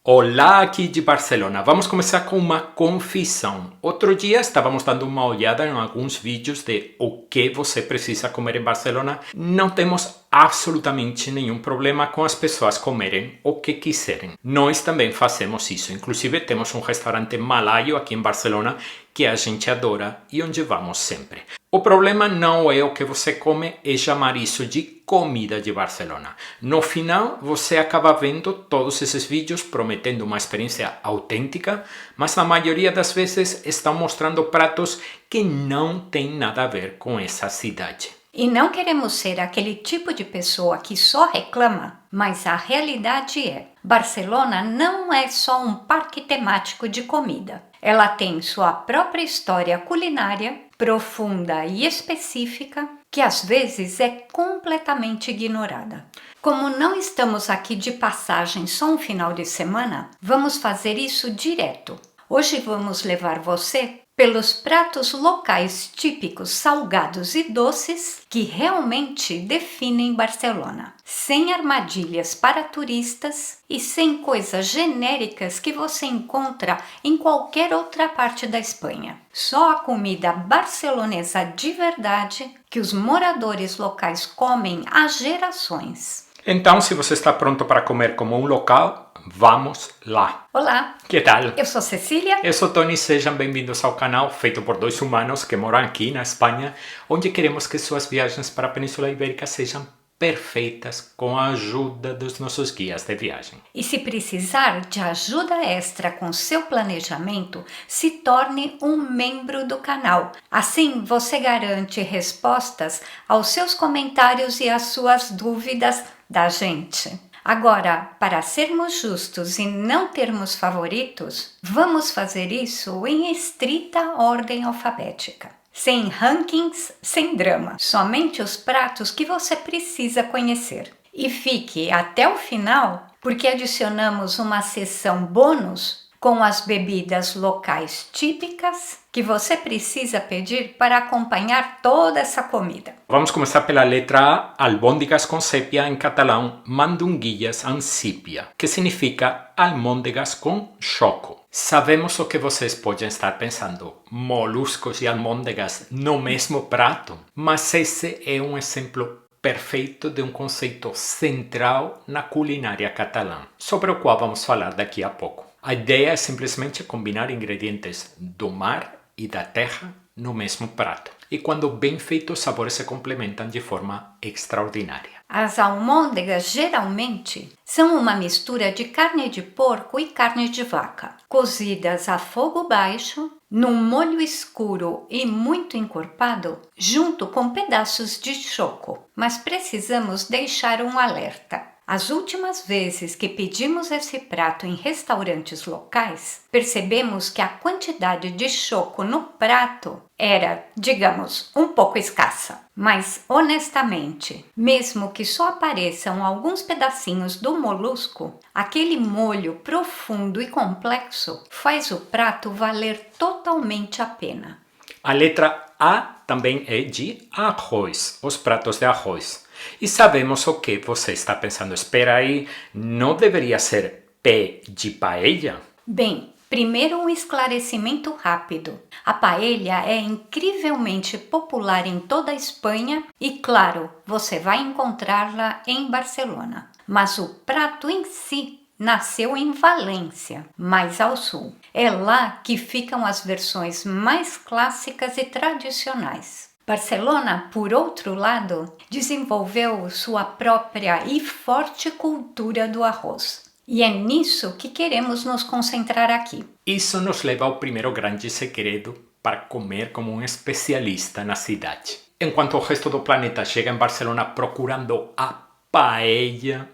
Olá, aqui de Barcelona. Vamos começar com uma confissão. Outro dia estávamos dando uma olhada em alguns vídeos de o que você precisa comer em Barcelona. Não temos absolutamente nenhum problema com as pessoas comerem o que quiserem. Nós também fazemos isso. Inclusive temos um restaurante malaio aqui em Barcelona que a gente adora e onde vamos sempre. O problema não é o que você come, é chamar isso de comida de Barcelona. No final, você acaba vendo todos esses vídeos prometendo uma experiência autêntica, mas na maioria das vezes estão mostrando pratos que não têm nada a ver com essa cidade. E não queremos ser aquele tipo de pessoa que só reclama, mas a realidade é: Barcelona não é só um parque temático de comida. Ela tem sua própria história culinária, profunda e específica, que às vezes é completamente ignorada. Como não estamos aqui de passagem só um final de semana, vamos fazer isso direto. Hoje vamos levar você pelos pratos locais típicos salgados e doces que realmente definem Barcelona, sem armadilhas para turistas e sem coisas genéricas que você encontra em qualquer outra parte da Espanha. Só a comida barcelonesa de verdade que os moradores locais comem há gerações. Então, se você está pronto para comer como um local, vamos lá! Olá, Que tal? eu sou Cecília. Eu sou Tony, sejam bem-vindos ao canal feito por dois humanos que moram aqui na Espanha, onde queremos que suas viagens para a Península Ibérica sejam perfeitas com a ajuda dos nossos guias de viagem. E se precisar de ajuda extra com seu planejamento, se torne um membro do canal. Assim você garante respostas aos seus comentários e às suas dúvidas da gente. Agora, para sermos justos e não termos favoritos, vamos fazer isso em estrita ordem alfabética. Sem rankings, sem drama, somente os pratos que você precisa conhecer. E fique até o final, porque adicionamos uma seção bônus com as bebidas locais típicas que você precisa pedir para acompanhar toda essa comida. Vamos começar pela letra A, albóndigas com sépia, em catalão, mandunguillas amb sípia, que significa almôndegas com choco. Sabemos o que vocês podem estar pensando, moluscos e almôndegas no mesmo prato, mas esse é um exemplo perfeito de um conceito central na culinária catalã, sobre o qual vamos falar daqui a pouco. A ideia é simplesmente combinar ingredientes do mar e da terra no mesmo prato. E quando bem feitos, os sabores se complementam de forma extraordinária. As almôndegas geralmente são uma mistura de carne de porco e carne de vaca, cozidas a fogo baixo, num molho escuro e muito encorpado, junto com pedaços de choco. Mas precisamos deixar um alerta. As últimas vezes que pedimos esse prato em restaurantes locais, percebemos que a quantidade de choco no prato era, digamos, um pouco escassa. Mas, honestamente, mesmo que só apareçam alguns pedacinhos do molusco, aquele molho profundo e complexo faz o prato valer totalmente a pena. A letra A também é de arroz, os pratos de arroz. E sabemos o que você está pensando. Espera aí, não deveria ser P de paella? Bem, primeiro um esclarecimento rápido. A paella é incrivelmente popular em toda a Espanha e, claro, você vai encontrá-la em Barcelona. Mas o prato em si nasceu em Valência, mais ao sul. É lá que ficam as versões mais clássicas e tradicionais. Barcelona, por outro lado, desenvolveu sua própria e forte cultura do arroz. E é nisso que queremos nos concentrar aqui. Isso nos leva ao primeiro grande segredo para comer como um especialista na cidade. Enquanto o resto do planeta chega em Barcelona procurando a paella,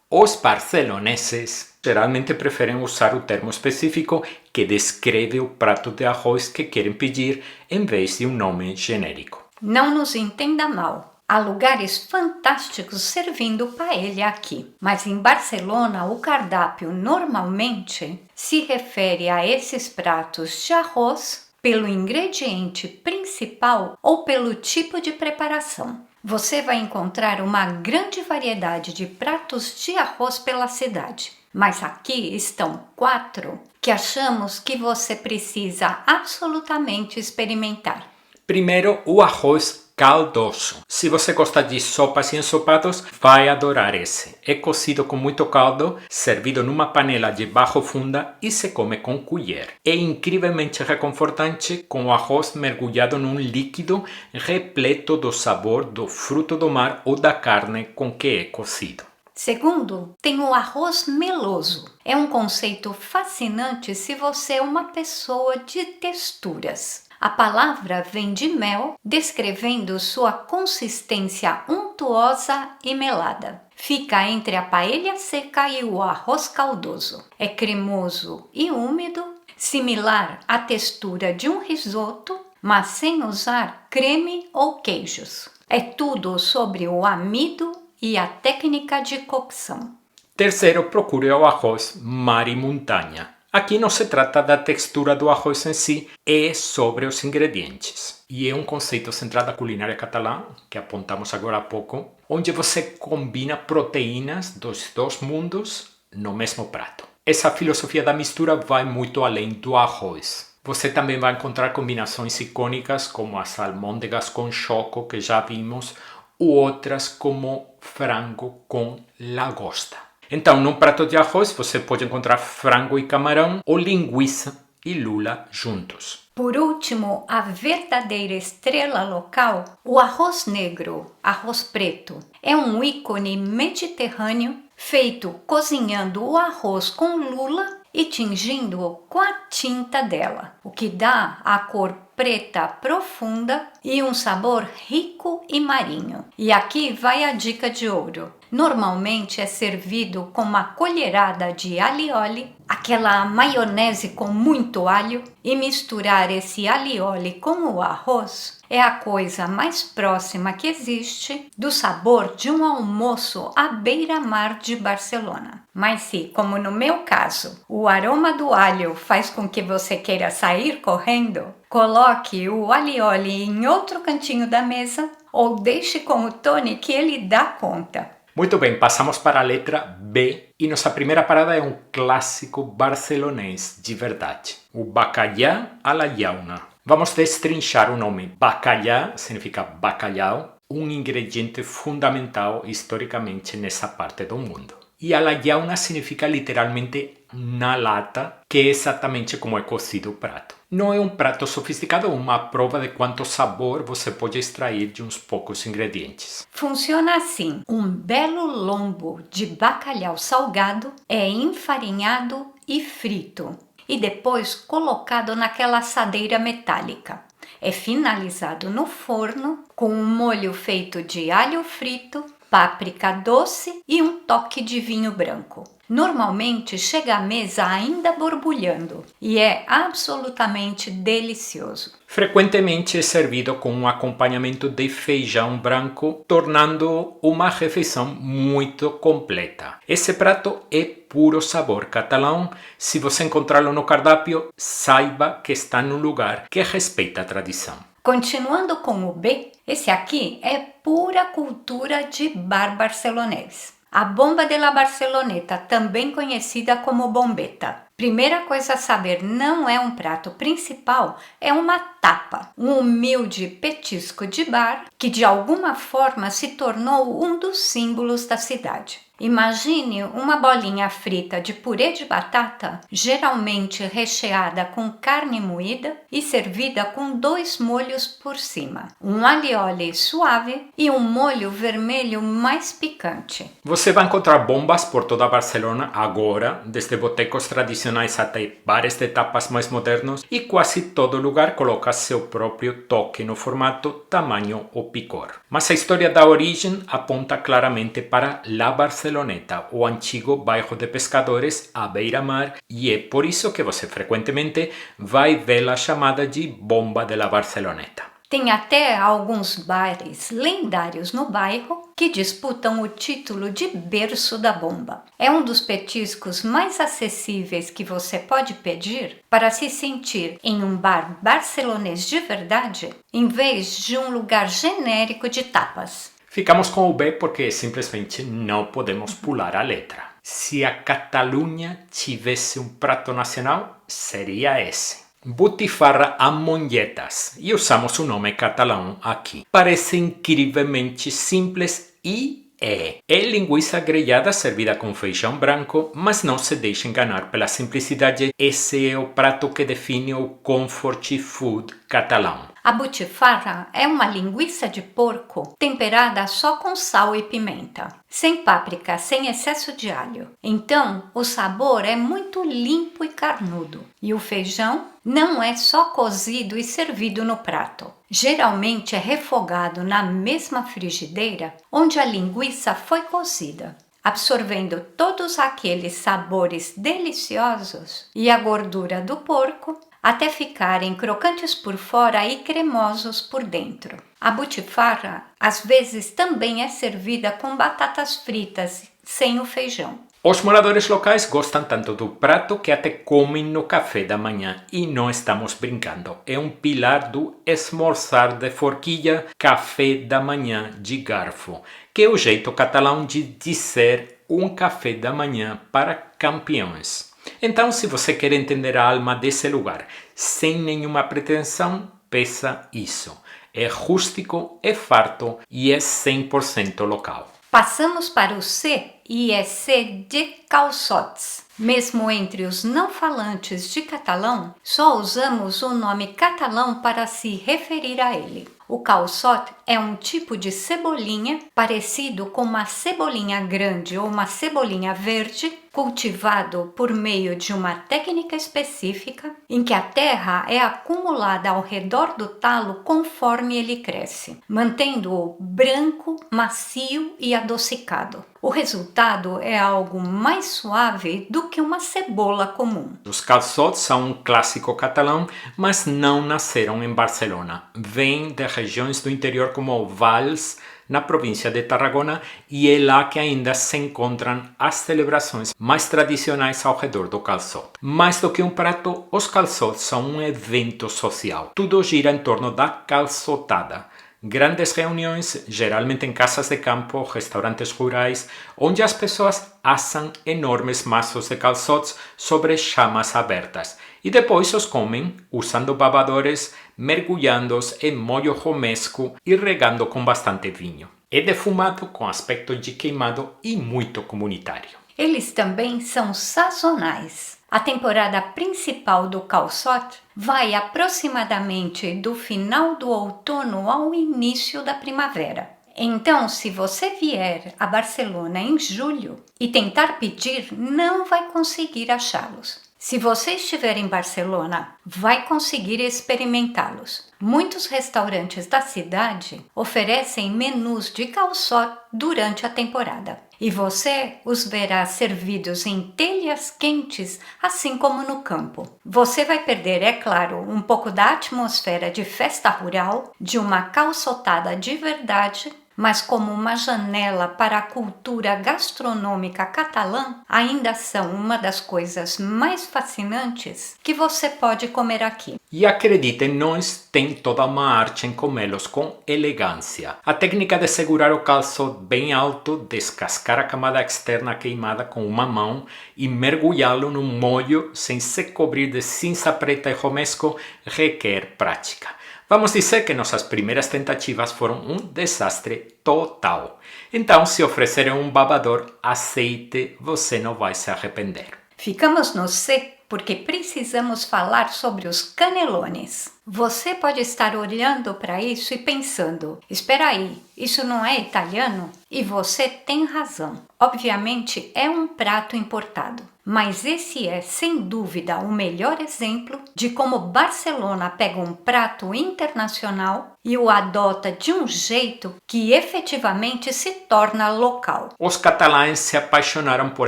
os barceloneses geralmente preferem usar o termo específico que descreve o prato de arroz que querem pedir em vez de um nome genérico. Não nos entenda mal. Há lugares fantásticos servindo paella aqui, mas em Barcelona o cardápio normalmente se refere a esses pratos de arroz pelo ingrediente principal ou pelo tipo de preparação. Você vai encontrar uma grande variedade de pratos de arroz pela cidade. Mas aqui estão 4 que achamos que você precisa absolutamente experimentar. Primeiro, o arroz caldoso. Se você gosta de sopas e ensopados, vai adorar esse. É cozido com muito caldo, servido numa panela de barro funda e se come com colher. É incrivelmente reconfortante com o arroz mergulhado num líquido repleto do sabor do fruto do mar ou da carne com que é cozido. Segundo, tem o arroz meloso. É um conceito fascinante se você é uma pessoa de texturas. A palavra vem de mel, descrevendo sua consistência untuosa e melada. Fica entre a paella seca e o arroz caldoso. É cremoso e úmido, similar à textura de um risoto, mas sem usar creme ou queijos. É tudo sobre o amido e a técnica de cocção. Terceiro, procure o arroz mar e montanha. Aqui não se trata da textura do arroz em si, é sobre os ingredientes. E é um conceito centrado na culinária catalã, que apontamos agora há pouco, onde você combina proteínas dos dois mundos no mesmo prato. Essa filosofia da mistura vai muito além do arroz. Você também vai encontrar combinações icônicas como as almôndegas com choco, que já vimos, ou outras como frango com lagosta. Então, num prato de arroz, você pode encontrar frango e camarão ou linguiça e lula juntos. Por último, a verdadeira estrela local, o arroz negro, arroz preto, é um ícone mediterrâneo feito cozinhando o arroz com lula e tingindo-o com a tinta dela, o que dá a cor preta profunda e um sabor rico e marinho. E aqui vai a dica de ouro. Normalmente é servido com uma colherada de allioli, aquela maionese com muito alho, e misturar esse allioli com o arroz é a coisa mais próxima que existe do sabor de um almoço à beira-mar de Barcelona. Mas se, como no meu caso, o aroma do alho faz com que você queira sair correndo, coloque o allioli em outro cantinho da mesa ou deixe com o Tony que ele dá conta. Muito bem, passamos para a letra B e nossa primeira parada é um clássico barcelonês de verdade, o bacalhau à la llauna. Vamos destrinchar o nome. Bacalhau significa bacalhau, um ingrediente fundamental historicamente nessa parte do mundo. E a la llauna significa literalmente na lata, que é exatamente como é cozido o prato. Não é um prato sofisticado, é uma prova de quanto sabor você pode extrair de uns poucos ingredientes. Funciona assim: um belo lombo de bacalhau salgado é enfarinhado e frito, e depois colocado naquela assadeira metálica. É finalizado no forno com um molho feito de alho frito, páprica doce e um toque de vinho branco. Normalmente chega à mesa ainda borbulhando e é absolutamente delicioso. Frequentemente é servido com um acompanhamento de feijão branco, tornando uma refeição muito completa. Esse prato é puro sabor catalão. Se você encontrá-lo no cardápio, saiba que está num lugar que respeita a tradição. Continuando com o B, esse aqui é pura cultura de bar barcelonês. A bomba de la Barceloneta, também conhecida como bombeta. Primeira coisa a saber, não é um prato principal, é uma tapa, um humilde petisco de bar que de alguma forma se tornou um dos símbolos da cidade. Imagine uma bolinha frita de purê de batata, geralmente recheada com carne moída e servida com 2 molhos por cima, um allioli suave e um molho vermelho mais picante. Você vai encontrar bombas por toda Barcelona agora, desde botecos tradicionais até bares de tapas mais modernos, e quase todo lugar coloca seu próprio toque no formato, tamanho ou picor. Mas a história da origem aponta claramente para La Barceloneta, o antigo bairro de pescadores à beira-mar, e é por isso que você frequentemente vai vê-la chamada de Bomba de la Barceloneta. Tem até alguns bares lendários no bairro que disputam o título de berço da bomba. É um dos petiscos mais acessíveis que você pode pedir para se sentir em um bar barcelonês de verdade, em vez de um lugar genérico de tapas. Ficamos com o B porque simplesmente não podemos pular a letra. Se a Catalunha tivesse um prato nacional, seria esse. Butifarra a mongetas, e usamos o nome catalão aqui. Parece incrivelmente simples e é linguiça grelhada servida com feijão branco, mas não se deixe enganar pela simplicidade. Esse é o prato que define o comfort food catalão. A butifarra é uma linguiça de porco temperada só com sal e pimenta, sem páprica, sem excesso de alho. Então, o sabor é muito limpo e carnudo. E o feijão não é só cozido e servido no prato. Geralmente é refogado na mesma frigideira onde a linguiça foi cozida, absorvendo todos aqueles sabores deliciosos e a gordura do porco, até ficarem crocantes por fora e cremosos por dentro. A butifarra, às vezes, também é servida com batatas fritas, sem o feijão. Os moradores locais gostam tanto do prato que até comem no café da manhã, e não estamos brincando. É um pilar do esmorzar de forquilha, café da manhã de garfo, que é o jeito catalão de dizer um café da manhã para campeões. Então, se você quer entender a alma desse lugar, sem nenhuma pretensão, peça isso. É rústico, é farto e é 100% local. Passamos para o C, e é C de calçotes. Mesmo entre os não falantes de catalão, só usamos o nome catalão para se referir a ele. O calçot é um tipo de cebolinha parecido com uma cebolinha grande ou uma cebolinha verde, cultivado por meio de uma técnica específica em que a terra é acumulada ao redor do talo conforme ele cresce, mantendo-o branco, macio e adocicado. O resultado é algo mais suave do que uma cebola comum. Os calçots são um clássico catalão, mas não nasceram em Barcelona. Vêm de regiões do interior como Valls, na província de Tarragona, e é lá que ainda se encontram as celebrações mais tradicionais ao redor do calçot. Mais do que um prato, os calçots são um evento social. Tudo gira em torno da calçotada. Grandes reuniões, geralmente em casas de campo, restaurantes rurais, onde as pessoas assam enormes maços de calçots sobre chamas abertas e depois os comem usando babadores, mergulhando-os em molho romesco e regando com bastante vinho. É defumado com aspecto de queimado e muito comunitário. Eles também são sazonais. A temporada principal do calçot vai aproximadamente do final do outono ao início da primavera. Então, se você vier a Barcelona em julho e tentar pedir, não vai conseguir achá-los. Se você estiver em Barcelona, vai conseguir experimentá-los. Muitos restaurantes da cidade oferecem menus de calçot durante a temporada. E você os verá servidos em telhas quentes, assim como no campo. Você vai perder, é claro, um pouco da atmosfera de festa rural, de uma calçotada de verdade, mas como uma janela para a cultura gastronômica catalã, ainda são uma das coisas mais fascinantes que você pode comer aqui. E acredite, nós tem toda uma arte em comê-los com elegância. A técnica de segurar o calçot bem alto, descascar a camada externa queimada com uma mão e mergulhá-lo no molho sem se cobrir de cinza preta e romesco requer prática. Vamos dizer que nossas primeiras tentativas foram um desastre total. Então, se oferecerem um babador, aceite, você não vai se arrepender. Ficamos no C porque precisamos falar sobre os canelones. Você pode estar olhando para isso e pensando, espera aí, isso não é italiano? E você tem razão. Obviamente é um prato importado. Mas esse é, sem dúvida, o melhor exemplo de como Barcelona pega um prato internacional e o adota de um jeito que efetivamente se torna local. Os catalães se apaixonaram por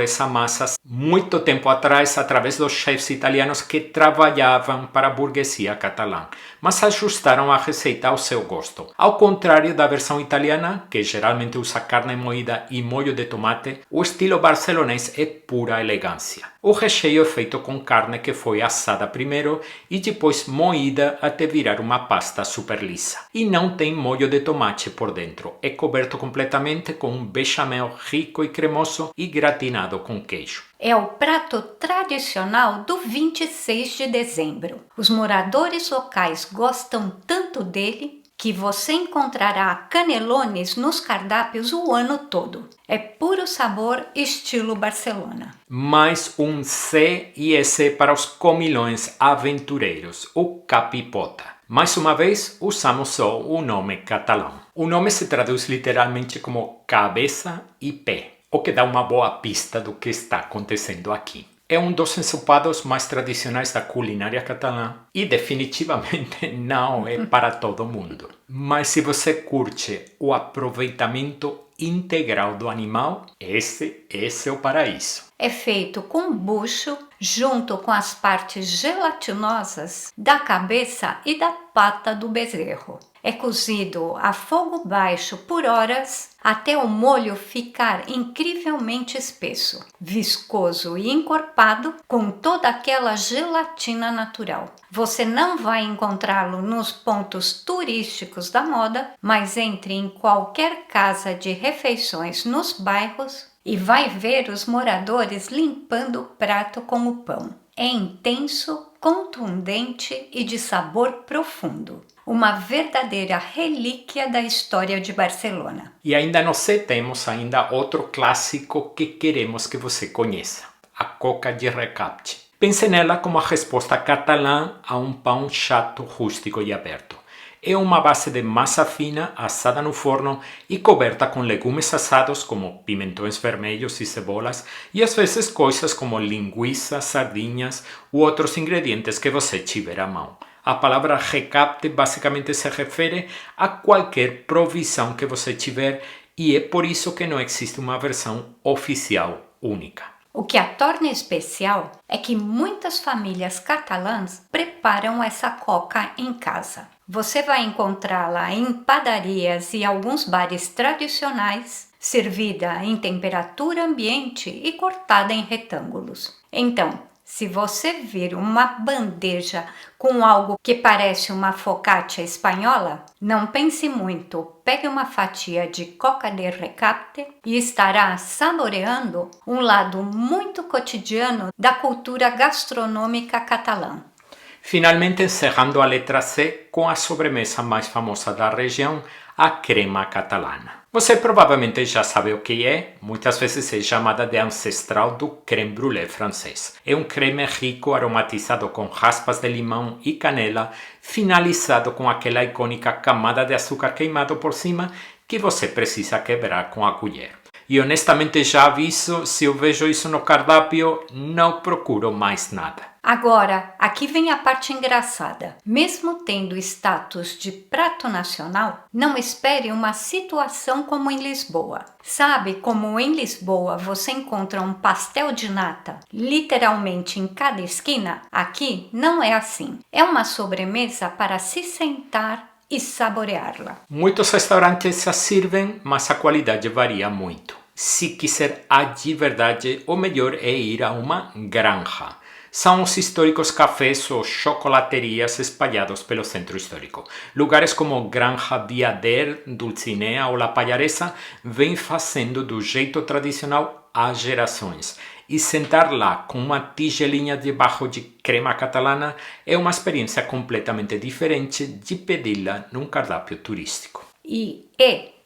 essa massa muito tempo atrás através dos chefs italianos que trabalhavam para a burguesia catalã, mas ajustaram a receita ao seu gosto. Ao contrário da versão italiana, que geralmente usa carne moída e molho de tomate, o estilo barcelonês é pura elegância. Ásia. O recheio é feito com carne que foi assada primeiro e depois moída até virar uma pasta super lisa. E não tem molho de tomate por dentro. É coberto completamente com um bechamel rico e cremoso e gratinado com queijo. É o prato tradicional do 26 de dezembro. Os moradores locais gostam tanto dele que você encontrará canelones nos cardápios o ano todo. É puro sabor estilo Barcelona. Mais um C e S para os comilões aventureiros, o capipota. Mais uma vez, usamos só o nome catalão. O nome se traduz literalmente como cabeça e pé, o que dá uma boa pista do que está acontecendo aqui. É um dos ensopados mais tradicionais da culinária catalã e definitivamente não é para todo mundo. Mas se você curte o aproveitamento integral do animal, esse é o paraíso. É feito com bucho junto com as partes gelatinosas da cabeça e da pata do bezerro. É cozido a fogo baixo por horas até o molho ficar incrivelmente espesso, viscoso e encorpado com toda aquela gelatina natural. Você não vai encontrá-lo nos pontos turísticos da moda, mas entre em qualquer casa de refeições nos bairros e vai ver os moradores limpando o prato com o pão. É intenso, contundente e de sabor profundo. Uma verdadeira relíquia da história de Barcelona. E ainda não sei, temos ainda outro clássico que queremos que você conheça, a coca de recapte. Pense nela como a resposta catalã a um pão chato, rústico e aberto. É uma base de massa fina, assada no forno e coberta com legumes assados como pimentões vermelhos e cebolas e às vezes coisas como linguiça, sardinhas ou outros ingredientes que você tiver à mão. A palavra recapte basicamente se refere a qualquer provisão que você tiver e é por isso que não existe uma versão oficial única. O que a torna especial é que muitas famílias catalãs preparam essa coca em casa. Você vai encontrá-la em padarias e alguns bares tradicionais, servida em temperatura ambiente e cortada em retângulos. Então, se você vir uma bandeja com algo que parece uma focaccia espanhola, não pense muito, pegue uma fatia de coca de recapte e estará saboreando um lado muito cotidiano da cultura gastronômica catalã. Finalmente, encerrando a letra C com a sobremesa mais famosa da região, a crema catalana. Você provavelmente já sabe o que é, muitas vezes é chamada de ancestral do crème brûlée francês. É um creme rico aromatizado com raspas de limão e canela, finalizado com aquela icônica camada de açúcar queimado por cima que você precisa quebrar com a colher. E honestamente já aviso, se eu vejo isso no cardápio, não procuro mais nada. Agora, aqui vem a parte engraçada. Mesmo tendo status de prato nacional, não espere uma situação como em Lisboa. Sabe como em Lisboa você encontra um pastel de nata literalmente em cada esquina? Aqui não é assim. É uma sobremesa para se sentar e saboreá-la. Muitos restaurantes a servem, mas a qualidade varia muito. Se quiser a de verdade, o melhor é ir a uma granja. São os históricos cafés ou chocolaterias espalhados pelo centro histórico. Lugares como Granja Viader, Dulcinea ou La Pallaresa vêm fazendo do jeito tradicional há gerações. E sentar lá com uma tigelinha debaixo de crema catalana é uma experiência completamente diferente de pedi-la num cardápio turístico. E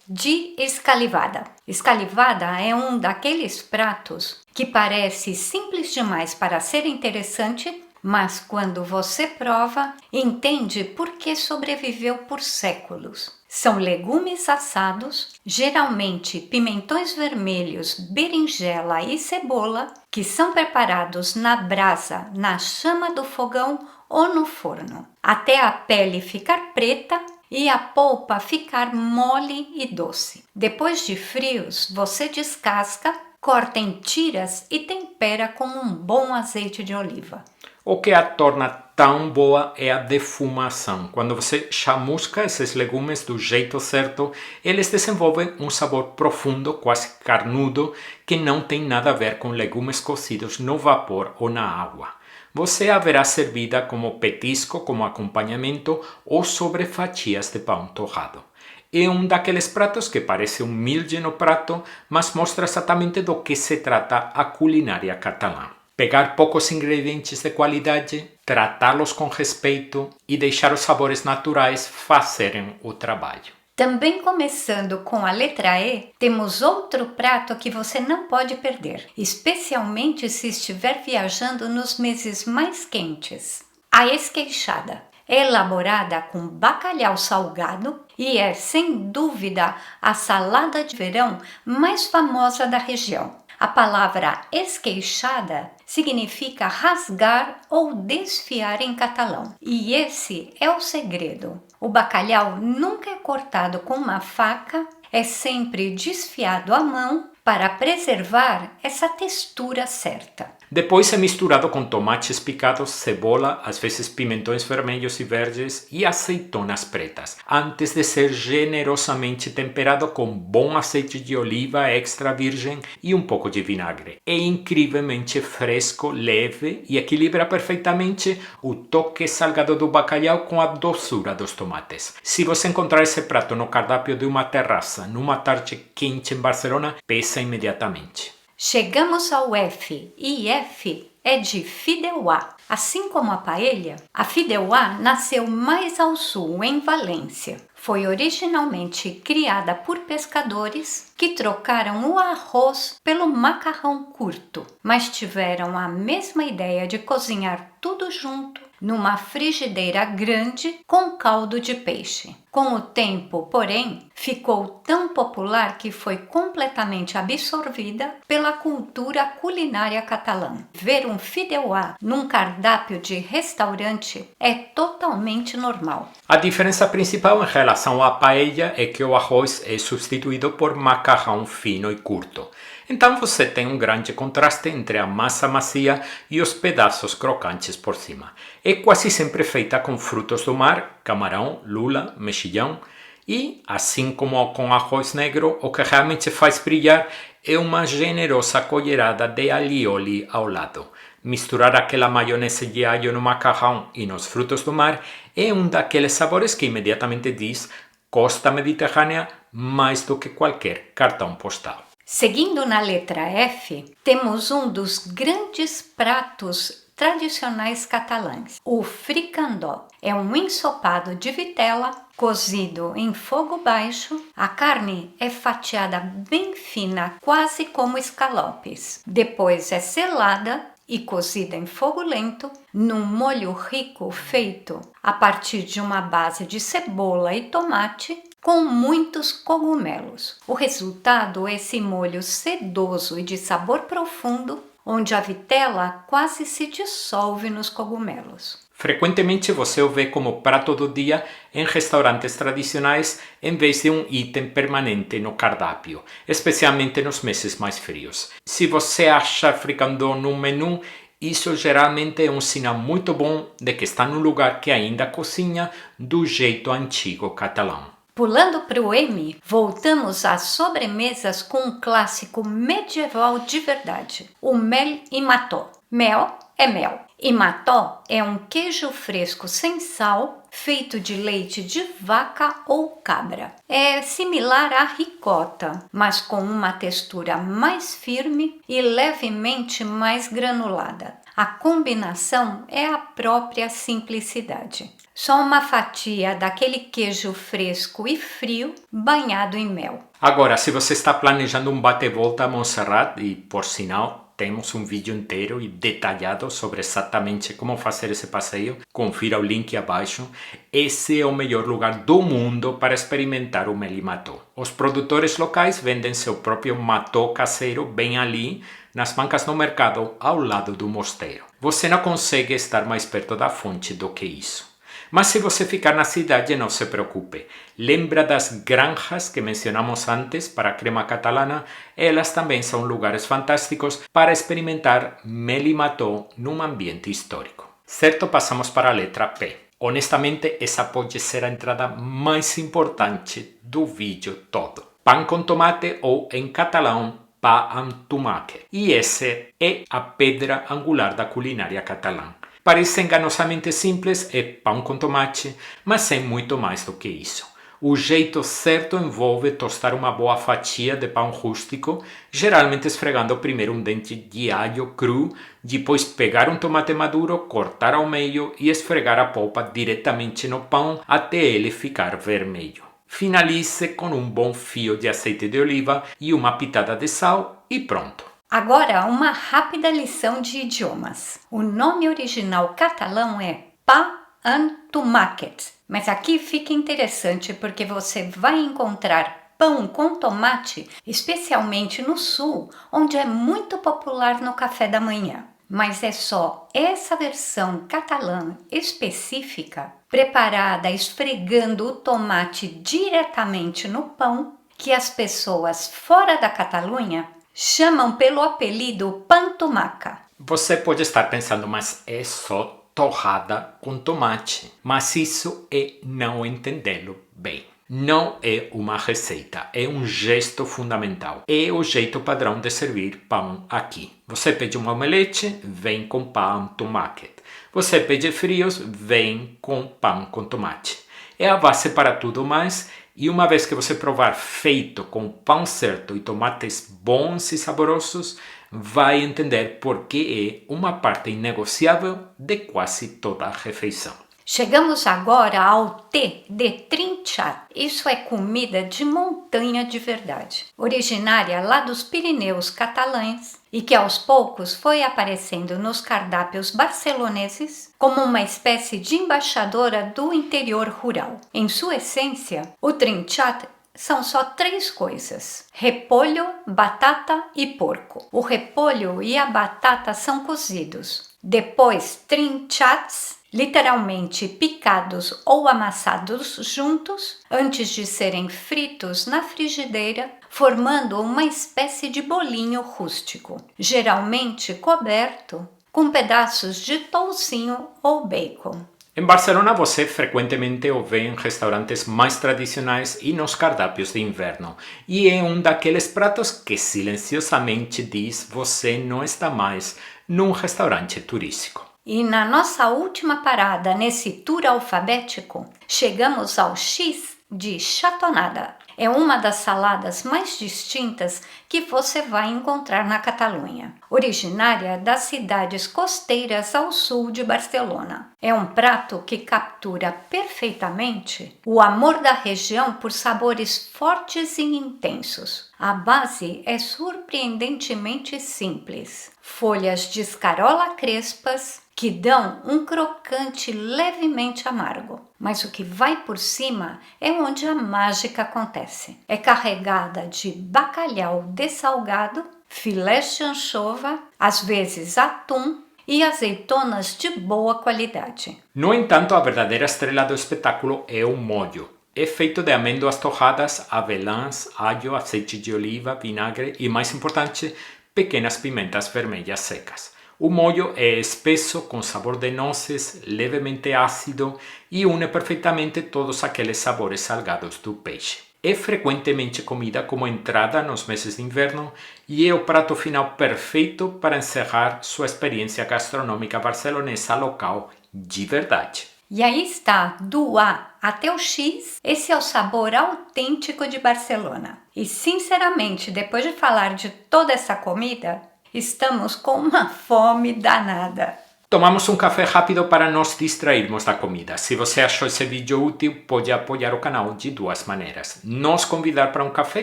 de escalivada. Escalivada é um daqueles pratos que parece simples demais para ser interessante, mas quando você prova, entende por que sobreviveu por séculos. São legumes assados, geralmente pimentões vermelhos, berinjela e cebola, que são preparados na brasa, na chama do fogão ou no forno, até a pele ficar preta e a polpa ficar mole e doce. Depois de frios, você descasca, corta em tiras e tempera com um bom azeite de oliva. O que a torna tão boa é a defumação. Quando você chamusca esses legumes do jeito certo, eles desenvolvem um sabor profundo, quase carnudo, que não tem nada a ver com legumes cozidos no vapor ou na água. Você a verá servida como petisco, como acompanhamento ou sobre fatias de pão torrado. É um daqueles pratos que parece um milho no prato, mas mostra exatamente do que se trata a culinária catalã. Pegar poucos ingredientes de qualidade, tratá-los com respeito e deixar os sabores naturais fazerem o trabalho. Também começando com a letra E, temos outro prato que você não pode perder, especialmente se estiver viajando nos meses mais quentes. A esqueixada é elaborada com bacalhau salgado e é, sem dúvida, a salada de verão mais famosa da região. A palavra esqueixada significa rasgar ou desfiar em catalão. E esse é o segredo. O bacalhau nunca é cortado com uma faca, é sempre desfiado à mão para preservar essa textura certa. Depois é misturado com tomates picados, cebola, às vezes pimentões vermelhos e verdes e azeitonas pretas, antes de ser generosamente temperado com bom azeite de oliva extra virgem e um pouco de vinagre. É incrivelmente fresco, leve e equilibra perfeitamente o toque salgado do bacalhau com a doçura dos tomates. Se você encontrar esse prato no cardápio de uma terraça, numa tarde quente em Barcelona, peça imediatamente. Chegamos ao F, e F é de fideuà. Assim como a paella, a fideuà nasceu mais ao sul, em Valência. Foi originalmente criada por pescadores que trocaram o arroz pelo macarrão curto, mas tiveram a mesma ideia de cozinhar tudo junto numa frigideira grande com caldo de peixe. Com o tempo, porém, ficou tão popular que foi completamente absorvida pela cultura culinária catalã. Ver um fideuà num cardápio de restaurante é totalmente normal. A diferença principal em relação à paella é que o arroz é substituído por macarrão fino e curto. Então você tem um grande contraste entre a massa macia e os pedaços crocantes por cima. É quase sempre feita com frutos do mar, camarão, lula, mexilhão e, assim como com arroz negro, o que realmente faz brilhar é uma generosa colherada de alioli ao lado. Misturar aquela maionese de alho no macarrão e nos frutos do mar é um daqueles sabores que imediatamente diz costa mediterrânea mais do que qualquer cartão postal. Seguindo na letra F, temos um dos grandes pratos tradicionais catalães, o fricandó. É um ensopado de vitela cozido em fogo baixo. A carne é fatiada bem fina, quase como escalopes. Depois é selada e cozida em fogo lento, num molho rico feito a partir de uma base de cebola e tomate, com muitos cogumelos. O resultado é esse molho sedoso e de sabor profundo, onde a vitela quase se dissolve nos cogumelos. Frequentemente você o vê como prato do dia em restaurantes tradicionais em vez de um item permanente no cardápio, especialmente nos meses mais frios. Se você acha fricandó no menu, isso geralmente é um sinal muito bom de que está num lugar que ainda cozinha do jeito antigo catalão. Pulando para o M, voltamos às sobremesas com um clássico medieval de verdade, o mel i mató. Mel é mel. E mató é um queijo fresco sem sal, feito de leite de vaca ou cabra. É similar à ricota, mas com uma textura mais firme e levemente mais granulada. A combinação é a própria simplicidade. Só uma fatia daquele queijo fresco e frio banhado em mel. Agora, se você está planejando um bate-volta a Montserrat, e por sinal temos um vídeo inteiro e detalhado sobre exatamente como fazer esse passeio, confira o link abaixo. Esse é o melhor lugar do mundo para experimentar o mel i mató. Os produtores locais vendem seu próprio mató caseiro bem ali, nas bancas no mercado, ao lado do mosteiro. Você não consegue estar mais perto da fonte do que isso. Mas se você ficar na cidade, não se preocupe. Lembra das granjas que mencionamos antes para a crema catalana? Elas também são lugares fantásticos para experimentar mel i mató num ambiente histórico. Certo, passamos para a letra P. Honestamente, essa pode ser a entrada mais importante do vídeo todo. Pão com tomate ou, em catalão, pa amb tomàquet. E essa é a pedra angular da culinária catalã. Parece enganosamente simples, é pão com tomate, mas é muito mais do que isso. O jeito certo envolve tostar uma boa fatia de pão rústico, geralmente esfregando primeiro um dente de alho cru, depois pegar um tomate maduro, cortar ao meio e esfregar a polpa diretamente no pão até ele ficar vermelho. Finalize com um bom fio de azeite de oliva e uma pitada de sal e pronto. Agora, uma rápida lição de idiomas. O nome original catalão é pa amb tomàquet, mas aqui fica interessante porque você vai encontrar pão com tomate, especialmente no sul, onde é muito popular no café da manhã. Mas é só essa versão catalã específica, preparada esfregando o tomate diretamente no pão, que as pessoas fora da Catalunha chamam pelo apelido pantumaca. Você pode estar pensando, mas é só torrada com tomate. Mas isso é não entendê-lo bem. Não é uma receita, é um gesto fundamental. É o jeito padrão de servir pão aqui. Você pede um omelete, vem com pão tomate. Você pede frios, vem com pão com tomate. É a base para tudo mais. E uma vez que você provar feito com o pão certo e tomates bons e saborosos, vai entender por que é uma parte inegociável de quase toda a refeição. Chegamos agora ao T de trinxat. Isso é comida de montanha de verdade, originária lá dos Pirineus catalães e que aos poucos foi aparecendo nos cardápios barceloneses como uma espécie de embaixadora do interior rural. Em sua essência, o trinxat são só 3 coisas: repolho, batata e porco. O repolho e a batata são cozidos. Depois, trinxats, literalmente picados ou amassados juntos, antes de serem fritos na frigideira, formando uma espécie de bolinho rústico, geralmente coberto com pedaços de toucinho ou bacon. Em Barcelona você frequentemente o vê em restaurantes mais tradicionais e nos cardápios de inverno, e é um daqueles pratos que silenciosamente diz você não está mais num restaurante turístico. E na nossa última parada nesse tour alfabético, chegamos ao X de chatonada. É uma das saladas mais distintas que você vai encontrar na Catalunha, originária das cidades costeiras ao sul de Barcelona. É um prato que captura perfeitamente o amor da região por sabores fortes e intensos. A base é surpreendentemente simples. Folhas de escarola crespas, que dão um crocante levemente amargo. Mas o que vai por cima é onde a mágica acontece. É carregada de bacalhau dessalgado, filés de anchova, às vezes atum e azeitonas de boa qualidade. No entanto, a verdadeira estrela do espetáculo é o molho. É feito de amêndoas torradas, avelãs, alho, azeite de oliva, vinagre e, mais importante, pequenas pimentas vermelhas secas. O molho é espesso, com sabor de nozes, levemente ácido e une perfeitamente todos aqueles sabores salgados do peixe. É frequentemente comida como entrada nos meses de inverno e é o prato final perfeito para encerrar sua experiência gastronômica barcelonesa local de verdade. E aí está, do A até o X, esse é o sabor autêntico de Barcelona. E sinceramente, depois de falar de toda essa comida, estamos com uma fome danada. Tomamos um café rápido para nos distrairmos da comida. Se você achou esse vídeo útil, pode apoiar o canal de 2 maneiras. Nos convidar para um café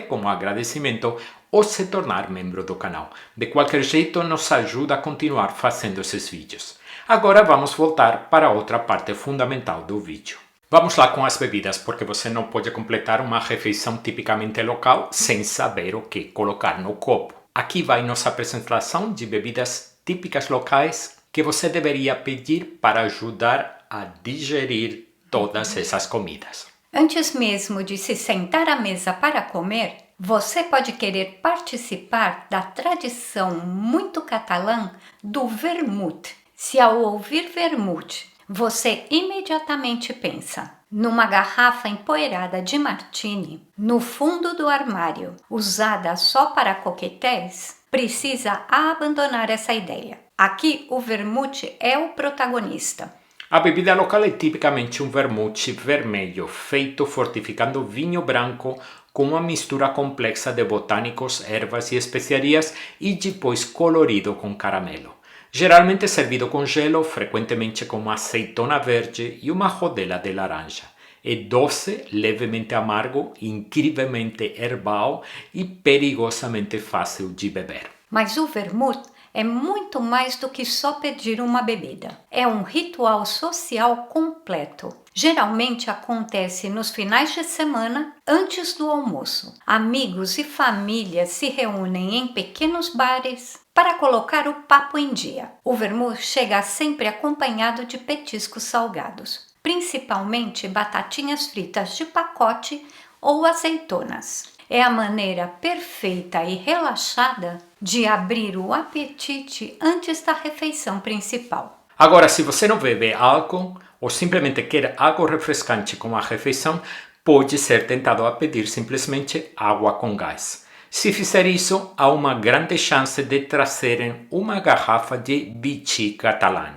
como agradecimento ou se tornar membro do canal. De qualquer jeito, nos ajuda a continuar fazendo esses vídeos. Agora vamos voltar para outra parte fundamental do vídeo. Vamos lá com as bebidas, porque você não pode completar uma refeição tipicamente local sem saber o que colocar no copo. Aqui vai nossa apresentação de bebidas típicas locais que você deveria pedir para ajudar a digerir todas essas comidas. Antes mesmo de se sentar à mesa para comer, você pode querer participar da tradição muito catalã do vermut. Se ao ouvir vermute, você imediatamente pensa numa garrafa empoeirada de martini no fundo do armário, usada só para coquetéis, precisa abandonar essa ideia. Aqui o vermute é o protagonista. A bebida local é tipicamente um vermute vermelho, feito fortificando vinho branco com uma mistura complexa de botânicos, ervas e especiarias e depois colorido com caramelo. Geralmente servido com gelo, frequentemente com uma azeitona verde e uma rodela de laranja. É doce, levemente amargo, incrivelmente herbal e perigosamente fácil de beber. Mas o vermute é muito mais do que só pedir uma bebida. É um ritual social completo. Geralmente acontece nos finais de semana, antes do almoço. Amigos e família se reúnem em pequenos bares para colocar o papo em dia. O vermute chega sempre acompanhado de petiscos salgados, principalmente batatinhas fritas de pacote ou azeitonas. É a maneira perfeita e relaxada de abrir o apetite antes da refeição principal. Agora, se você não bebe álcool ou simplesmente quer algo refrescante com a refeição, pode ser tentado a pedir simplesmente água com gás. Se fizer isso, há uma grande chance de trazerem uma garrafa de Vichy catalan.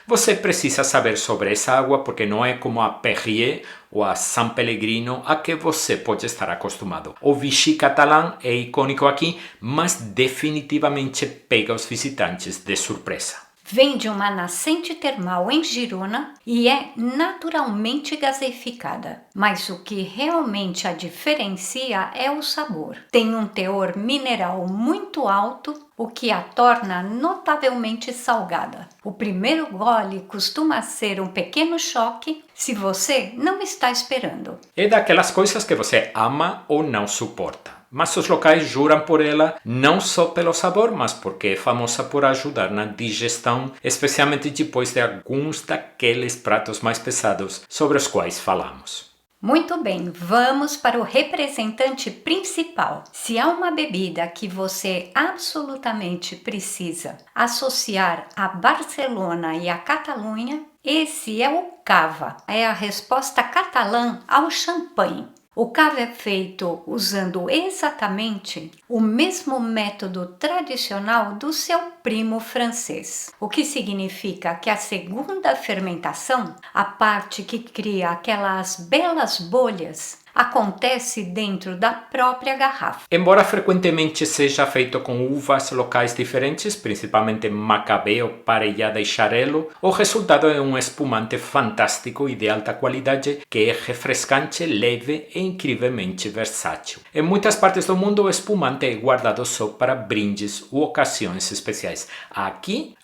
Você precisa saber sobre essa água porque não é como a Perrier ou a San Pellegrino a que você pode estar acostumado. O Vichy catalan é icônico aqui, mas definitivamente pega os visitantes de surpresa. Vem de uma nascente termal em Girona e é naturalmente gaseificada. Mas o que realmente a diferencia é o sabor. Tem um teor mineral muito alto, o que a torna notavelmente salgada. O primeiro gole costuma ser um pequeno choque se você não está esperando. É daquelas coisas que você ama ou não suporta. Mas os locais juram por ela não só pelo sabor, mas porque é famosa por ajudar na digestão, especialmente depois de alguns daqueles pratos mais pesados sobre os quais falamos. Muito bem, vamos para o representante principal. Se há uma bebida que você absolutamente precisa associar a Barcelona e a Catalunha, esse é o cava. É a resposta catalã ao champanhe. O cava é feito usando exatamente o mesmo método tradicional do seu primo francês, o que significa que a segunda fermentação, a parte que cria aquelas belas bolhas, acontece dentro da própria garrafa. Embora frequentemente seja feito com uvas locais diferentes, principalmente Macabeo, Parellada e Xarel·lo, o resultado é um espumante fantástico e de alta qualidade que é refrescante, leve e incrivelmente versátil. Em muitas partes do mundo, o espumante é guardado só para brindes ou ocasiões especiais.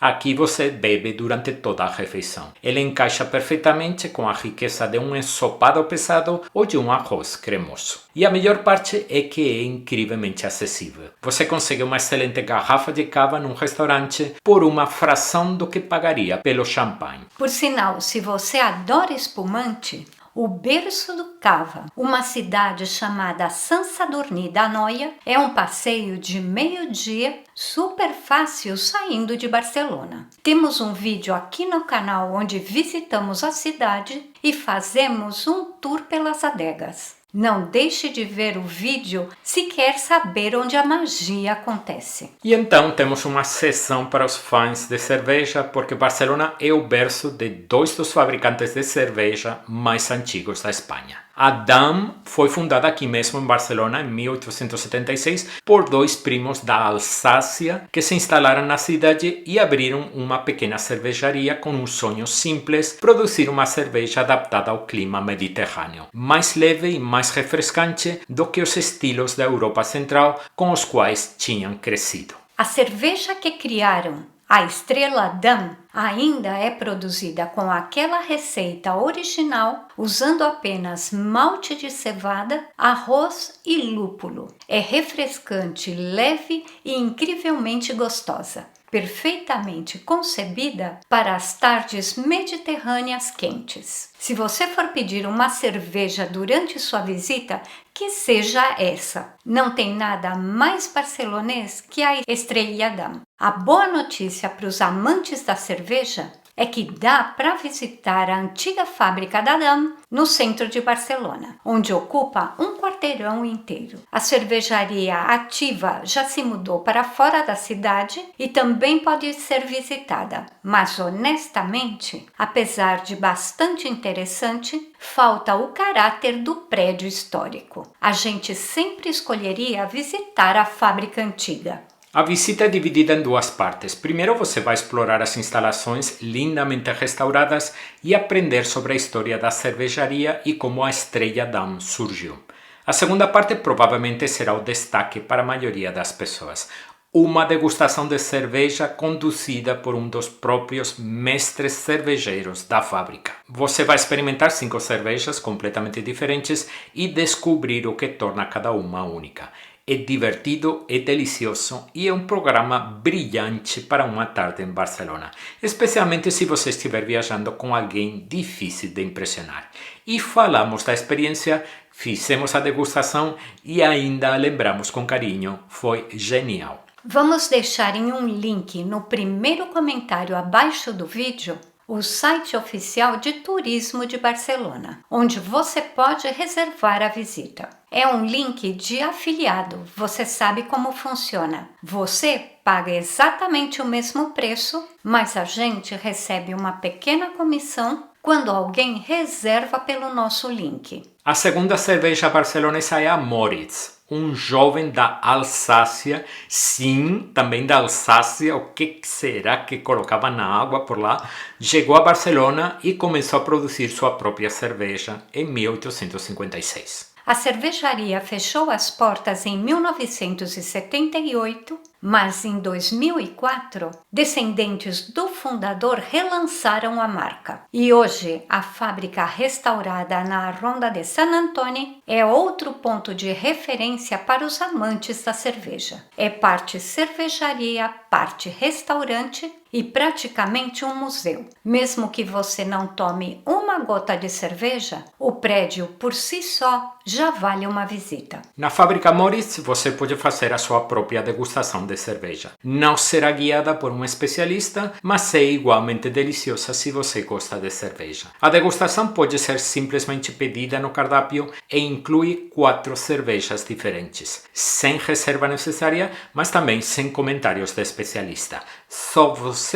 Aqui você bebe durante toda a refeição. Ele encaixa perfeitamente com a riqueza de um ensopado pesado ou de um arroz cremoso. E a melhor parte é que é incrivelmente acessível. Você consegue uma excelente garrafa de cava num restaurante por uma fração do que pagaria pelo champanhe. Por sinal, se você adora espumante, o berço do cava, uma cidade chamada San Sadurní d'Anoia, é um passeio de meio-dia super fácil saindo de Barcelona. Temos um vídeo aqui no canal onde visitamos a cidade e fazemos um tour pelas adegas. Não deixe de ver o vídeo se quer saber onde a magia acontece. E então temos uma sessão para os fãs de cerveja, porque Barcelona é o berço de dois dos fabricantes de cerveja mais antigos da Espanha. A Damm foi fundada aqui mesmo em Barcelona em 1876 por dois primos da Alsácia que se instalaram na cidade e abriram uma pequena cervejaria com um sonho simples: produzir uma cerveja adaptada ao clima mediterrâneo, mais leve e mais refrescante do que os estilos da Europa Central com os quais tinham crescido. A cerveja que criaram, a Estrela Damm, ainda é produzida com aquela receita original, usando apenas malte de cevada, arroz e lúpulo. É refrescante, leve e incrivelmente gostosa. perfeitamente concebida para as tardes mediterrâneas quentes. Se você for pedir uma cerveja durante sua visita, que seja essa. Não tem nada mais barcelonês que a Estrella Damm. A boa notícia para os amantes da cerveja é que dá para visitar a antiga fábrica da Damm no centro de Barcelona, onde ocupa um quarteirão inteiro. A cervejaria ativa já se mudou para fora da cidade e também pode ser visitada, mas honestamente, apesar de bastante interessante, falta o caráter do prédio histórico. A gente sempre escolheria visitar a fábrica antiga. A visita é dividida em duas partes. Primeiro você vai explorar as instalações lindamente restauradas e aprender sobre a história da cervejaria e como a Estrella Damm surgiu. A segunda parte provavelmente será o destaque para a maioria das pessoas. Uma degustação de cerveja conduzida por um dos próprios mestres cervejeiros da fábrica. Você vai experimentar 5 cervejas completamente diferentes e descobrir o que torna cada uma única. É divertido, é delicioso e é um programa brilhante para uma tarde em Barcelona, especialmente se você estiver viajando com alguém difícil de impressionar. E falamos da experiência, fizemos a degustação e ainda a lembramos com carinho, foi genial. Vamos deixar em um link no primeiro comentário abaixo do vídeo o site oficial de turismo de Barcelona, onde você pode reservar a visita. É um link de afiliado, você sabe como funciona. Você paga exatamente o mesmo preço, mas a gente recebe uma pequena comissão quando alguém reserva pelo nosso link. A segunda cerveja barcelonesa é a Moritz. Um jovem da Alsácia, sim, também da Alsácia, o que será que colocava na água por lá, chegou a Barcelona e começou a produzir sua própria cerveja em 1856. A cervejaria fechou as portas em 1978, mas em 2004, descendentes do fundador relançaram a marca. E hoje, a fábrica restaurada na Ronda de Sant Antoni é outro ponto de referência para os amantes da cerveja. É parte cervejaria, parte restaurante e praticamente um museu. Mesmo que você não tome uma gota de cerveja, o prédio por si só já vale uma visita. Na fábrica Moritz você pode fazer a sua própria degustação de cerveja. Não será guiada por um especialista, mas é igualmente deliciosa se você gosta de cerveja. A degustação pode ser simplesmente pedida no cardápio e inclui 4 cervejas diferentes, sem reserva necessária, mas também sem comentários de especialista. Só você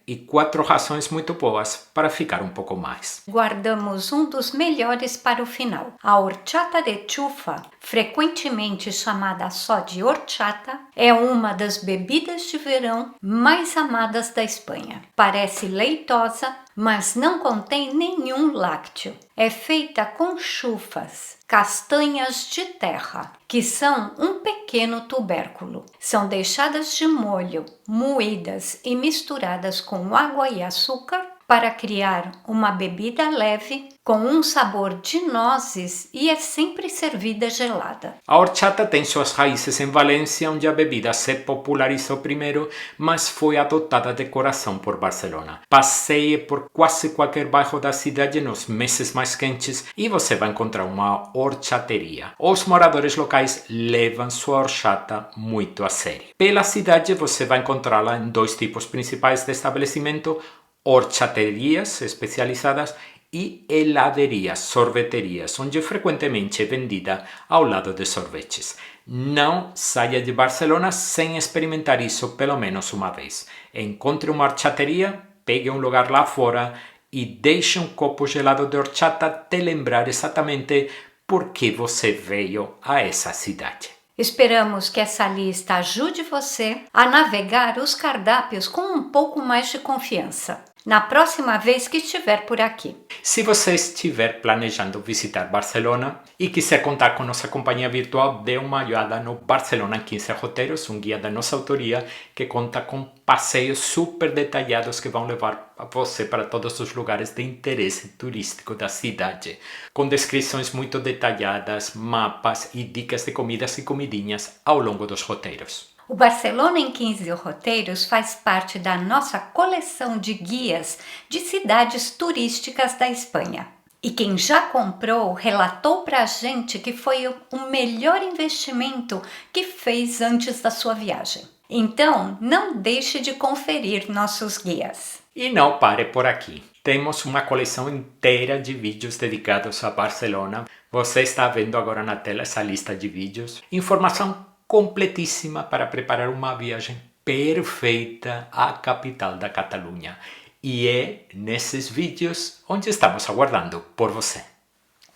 e 4 rações muito boas para ficar um pouco mais. Guardamos um dos melhores para o final. A horchata de chufa, frequentemente chamada só de horchata, é uma das bebidas de verão mais amadas da Espanha. Parece leitosa, mas não contém nenhum lácteo. É feita com chufas, castanhas de terra, que são um pequeno tubérculo. São deixadas de molho, moídas e misturadas com água e açúcar para criar uma bebida leve com um sabor de nozes e é sempre servida gelada. A horchata tem suas raízes em Valência, onde a bebida se popularizou primeiro, mas foi adotada de coração por Barcelona. Passeie por quase qualquer bairro da cidade nos meses mais quentes e você vai encontrar uma horchateria. Os moradores locais levam sua horchata muito a sério. Pela cidade você vai encontrá-la em 2 tipos principais de estabelecimento: horchaterias especializadas e heladerias, sorveterias, onde frequentemente é vendida ao lado de sorvetes. Não saia de Barcelona sem experimentar isso pelo menos uma vez. Encontre uma horchateria, pegue um lugar lá fora e deixe um copo gelado de horchata te lembrar exatamente por que você veio a essa cidade. Esperamos que essa lista ajude você a navegar os cardápios com um pouco mais de confiança na próxima vez que estiver por aqui. Se você estiver planejando visitar Barcelona e quiser contar com nossa companhia virtual, dê uma olhada no Barcelona em 15 Roteiros, um guia da nossa autoria que conta com passeios super detalhados que vão levar você para todos os lugares de interesse turístico da cidade, com descrições muito detalhadas, mapas e dicas de comidas e comidinhas ao longo dos roteiros. O Barcelona em 15 roteiros faz parte da nossa coleção de guias de cidades turísticas da Espanha. E quem já comprou relatou pra gente que foi o melhor investimento que fez antes da sua viagem. Então, não deixe de conferir nossos guias. E não pare por aqui. Temos uma coleção inteira de vídeos dedicados a Barcelona. Você está vendo agora na tela essa lista de vídeos. Informação completíssima para preparar uma viagem perfeita à capital da Catalunha. E é nesses vídeos onde estamos aguardando por você.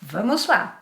Vamos lá!